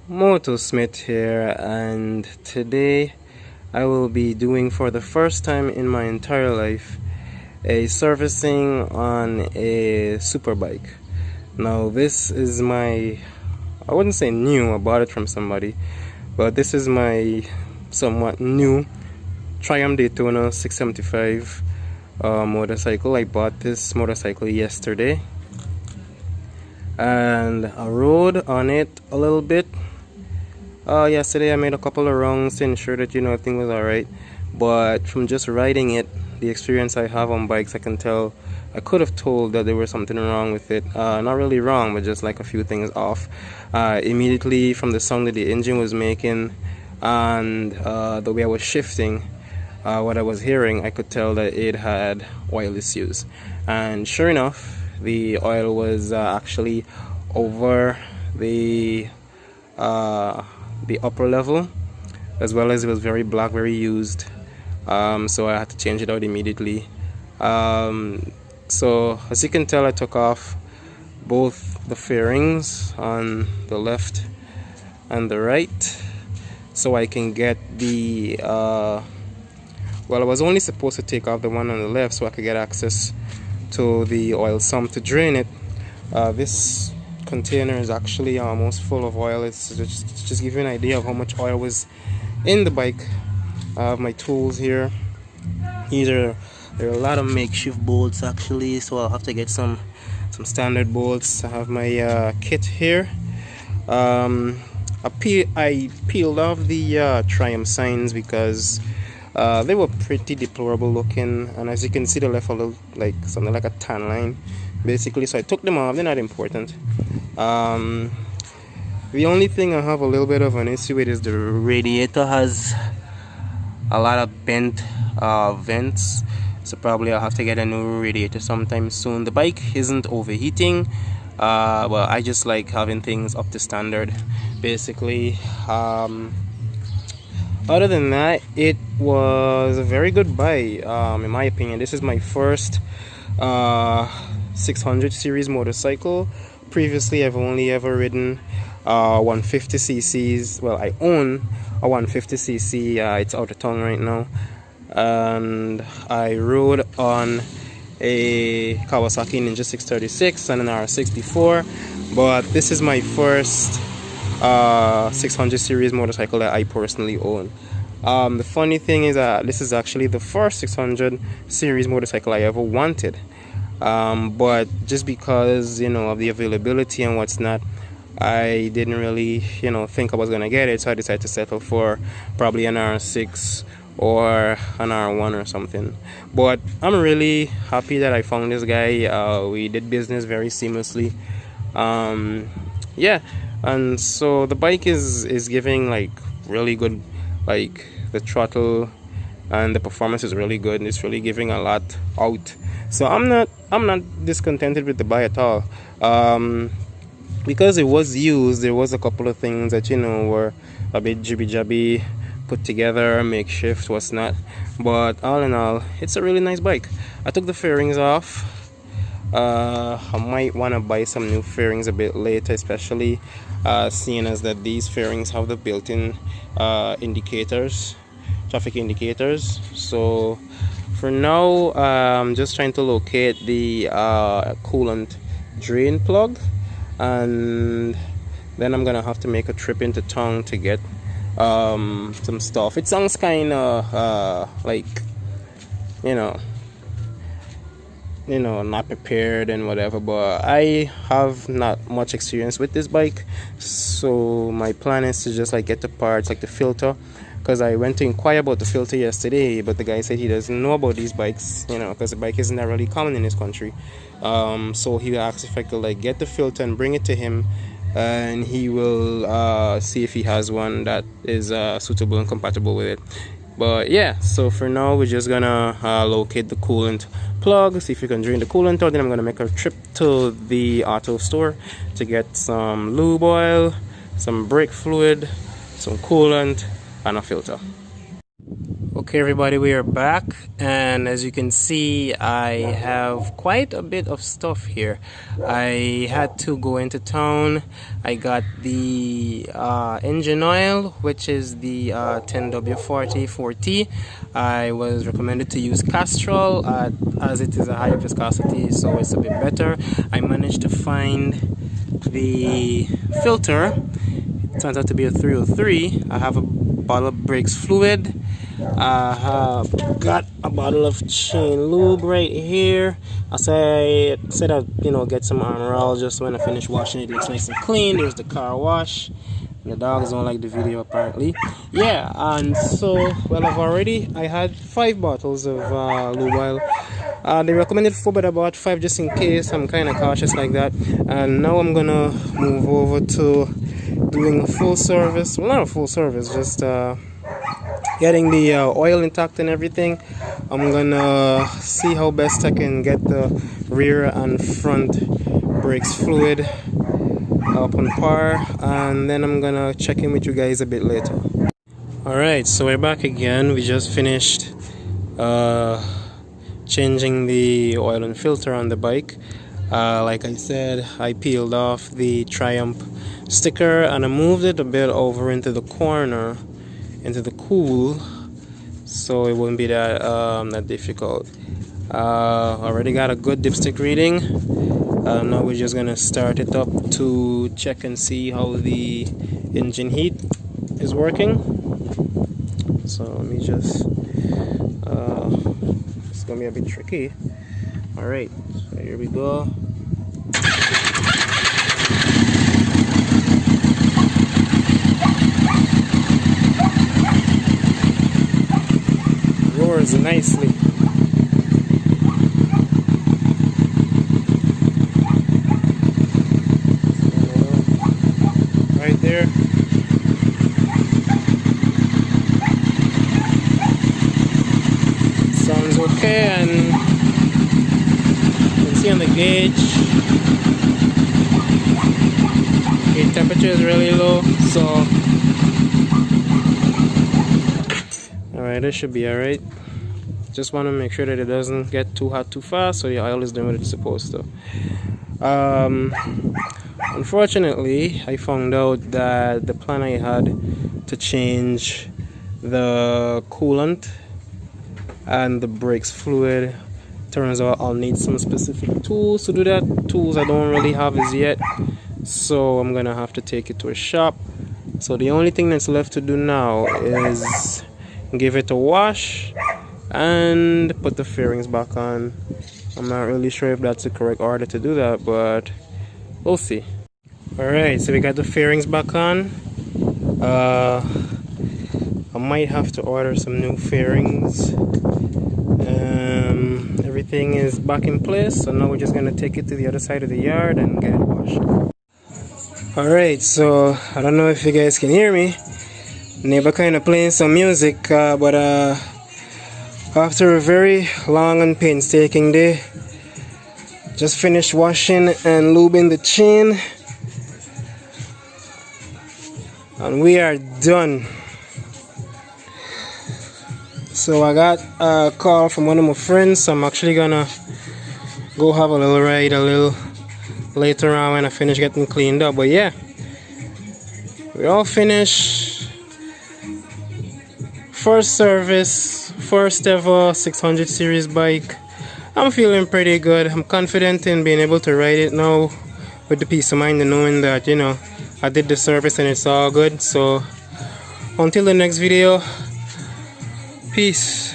Smith here, and today I will be doing for the first time in my entire life a servicing on a superbike. Now this is my, I wouldn't say new, I bought it from somebody, but this is my somewhat new Triumph Daytona 675 motorcycle. I bought this motorcycle yesterday and I rode on it a little bit. Yesterday I made a couple of runs to ensure that everything was alright, but from just riding it, the experience I have on bikes, I can tell I could have told that there was something wrong with it. Not really wrong, but just like a few things off. Immediately from the sound that the engine was making and the way I was shifting, what I was hearing, I could tell that it had oil issues. And sure enough, the oil was actually over the upper level, as well as it was very black, very used. So I had to change it out immediately. So as you can tell, I took off both the fairings on the left and the right so I can get the well, I was only supposed to take off the one on the left so I could get access to the oil sump to drain it. This container is actually almost full of oil. It's just give you an idea of how much oil was in the bike. I have my tools here. There are a lot of makeshift bolts actually, so I'll have to get some standard bolts. I have my kit here. I peeled off the Triumph signs because they were pretty deplorable looking, and as you can see, they left a little like something like a tan line basically, so I took them off. They're not important. The only thing I have a little bit of an issue with is the radiator has a lot of bent vents, so probably I'll have to get a new radiator sometime soon. The bike isn't overheating, but I just like having things up to standard basically. Other than that, it was a very good buy, in my opinion. This is my first 600 series motorcycle. Previously I've only ever ridden 150 cc's. Well, I own a 150 cc. It's out of town right now, and I rode on a Kawasaki Ninja 636 and an R64, but this is my first 600 series motorcycle that I personally own. The funny thing is that this is actually the first 600 series motorcycle I ever wanted, but just because of the availability and what's not, I didn't really think I was gonna get it, so I decided to settle for probably an R6 or an R1 or something. But I'm really happy that I found this guy. We did business very seamlessly. Yeah, and so the bike is giving like really good, like the throttle and the performance is really good, and it's really giving a lot out. So I'm not discontented with the buy at all. Because it was used, there was a couple of things that were a bit jibby-jabby, put together, makeshift, what's not. But all in all, it's a really nice bike. I took the fairings off. I might want to buy some new fairings a bit later, especially seeing as that these fairings have the built-in indicators, traffic indicators. So for now, I'm just trying to locate the coolant drain plug, and then I'm gonna have to make a trip into town to get some stuff. It sounds kind of like not prepared and whatever, but I have not much experience with this bike, so my plan is to just like get the parts, like the filter, because I went to inquire about the filter yesterday, but the guy said he doesn't know about these bikes, because the bike isn't that really common in this country. So he asked if I could like get the filter and bring it to him, and he will see if he has one that is suitable and compatible with it. But yeah, so for now we're just gonna locate the coolant plug, see if we can drain the coolant out. Then I'm gonna make a trip to the auto store to get some lube oil, some brake fluid, some coolant, and a filter. Okay, everybody, we are back, and as you can see, I have quite a bit of stuff here. I had to go into town. I got the engine oil, which is the 10W40 4T. I was recommended to use Castrol as it is a higher viscosity, so it's a bit better. I managed to find the filter. It turns out to be a 303. I have a bottle of brakes fluid. I have got a bottle of chain lube right here. I said I'd get some Armor All just when I finish washing it. It looks nice and clean. There's the car wash. The dogs don't like the video apparently. Yeah, and so I had 5 bottles of lube oil. They recommended 4, but I bought 5 just in case. I'm kind of cautious like that. And now I'm gonna move over to doing a full service. Well, not a full service, just getting the oil intact and everything. I'm gonna see how best I can get the rear and front brakes fluid up on par, and then I'm gonna check in with you guys a bit later. Alright, so we're back again. We just finished changing the oil and filter on the bike. Like I said, I peeled off the Triumph sticker and I moved it a bit over into the corner, into the cool, so it wouldn't be that difficult. Already got a good dipstick reading. Now we're just gonna start it up to check and see how the engine heat is working. So let me just it's gonna be a bit tricky. Alright, so here we go. Roars nicely. Right there. Sounds okay, and you can see on the gauge the temperature is really low, so alright, this should be alright. Just want to make sure that it doesn't get too hot too fast, so the oil is doing what it's supposed to. Unfortunately, I found out that the plan I had to change the coolant and the brakes fluid, turns out I'll need some specific tools to do that. Tools I don't really have as yet, so I'm gonna have to take it to a shop. So the only thing that's left to do now is give it a wash and put the fairings back on. I'm not really sure if that's the correct order to do that, but we'll see. Alright, so we got the fairings back on. I might have to order some new fairings. Everything is back in place, so now we're just gonna take it to the other side of the yard and get it washed. Alright, so I don't know if you guys can hear me. Neighbor kind of playing some music, but after a very long and painstaking day, just finished washing and lubing the chain, and we are done. So I got a call from one of my friends, so I'm actually gonna go have a little ride a little later on when I finish getting cleaned up. But yeah, we're all finished. First service, first ever 600 series bike. I'm feeling pretty good. I'm confident in being able to ride it now, with the peace of mind and knowing that, I did the service and it's all good. So until the next video, peace.